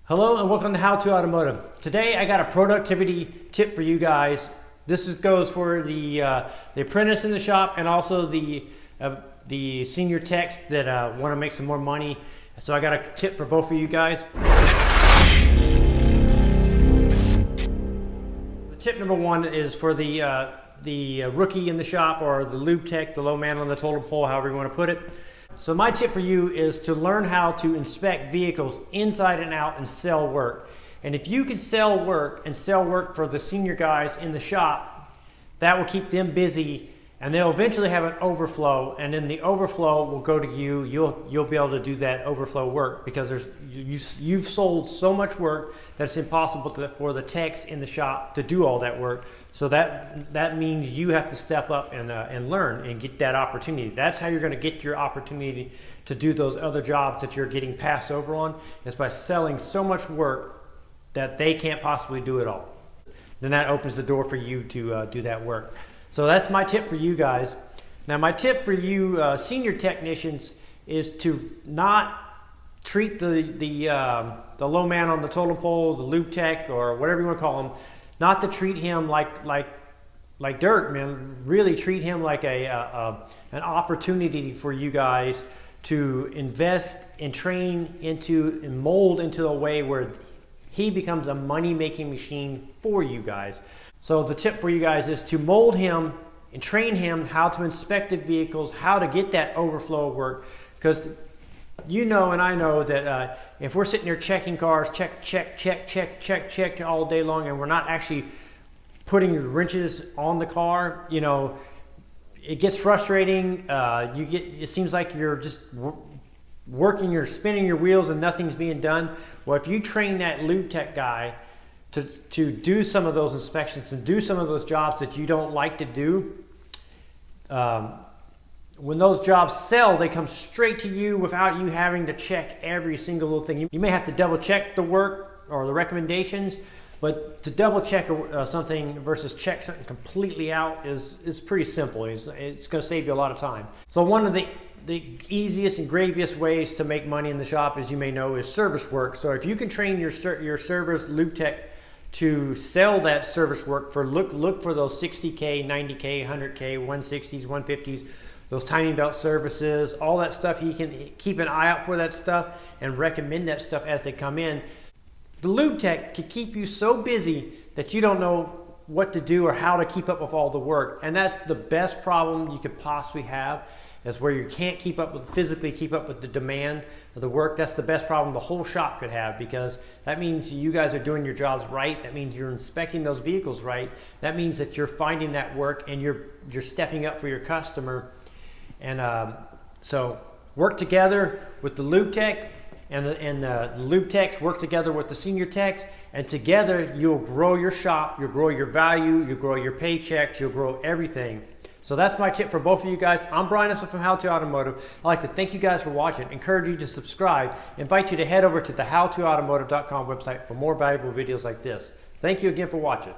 Hello and welcome to How to Automotive. Today I got a productivity tip for you guys. Goes for the apprentice in the shop and also the senior techs that want to make some more money. So I got a tip for both of you guys. The tip number one is for the rookie in the shop, or the lube tech, the low man on the totem pole, however you want to put it. So my tip for you is to learn how to inspect vehicles inside and out and sell work. And if you can sell work for the senior guys in the shop, that will keep them busy, and they'll eventually have an overflow, and then the overflow will go to you. You'll be able to do that overflow work because you've sold so much work that it's impossible for the techs in the shop to do all that work. So that means you have to step up and learn and get that opportunity. That's how you're going to get your opportunity to do those other jobs that you're getting passed over on, is by selling so much work that they can't possibly do it all. Then that opens the door for you to do that work. So that's my tip for you guys. Now my tip for you senior technicians is to not treat the low man on the totem pole, the lube tech, or whatever you want to call him, not to treat him like dirt, man. Really treat him like an opportunity for you guys to invest and train into and mold into a way where he becomes a money-making machine for you guys. So the tip for you guys is to mold him and train him how to inspect the vehicles, how to get that overflow work. Because you know and I know that if we're sitting there checking cars, check all day long, and we're not actually putting wrenches on the car, you know, it gets frustrating. It seems like you're just working, you're spinning your wheels and nothing's being done. Well, if you train that lube tech guy to do some of those inspections and do some of those jobs that you don't like to do, when those jobs sell, they come straight to you without you having to check every single little thing. You may have to double check the work or the recommendations, but to double check something versus check something completely out is pretty simple. It's going to save you a lot of time. So one of the easiest and graviest ways to make money in the shop, as you may know, is service work. So if you can train your service lube tech to sell that service work for look for those 60K, 90K, 100K, 160s, 150s, those timing belt services, all that stuff. He can keep an eye out for that stuff and recommend that stuff as they come in. The lube tech can keep you so busy that you don't know what to do or how to keep up with all the work. And that's the best problem you could possibly have, is where you can't physically keep up with the demand of the work. That's the best problem the whole shop could have, because that means you guys are doing your jobs right. That means you're inspecting those vehicles right. That means that you're finding that work and you're stepping up for your customer. And so work together with the lube tech, and the lube techs work together with the senior techs, and together you'll grow your shop, you'll grow your value, you'll grow your paychecks, you'll grow everything. So that's my tip for both of you guys. I'm Brian from How to Automotive. I'd like to thank you guys for watching, encourage you to subscribe, invite you to head over to the howtoautomotive.com website for more valuable videos like this. Thank you again for watching.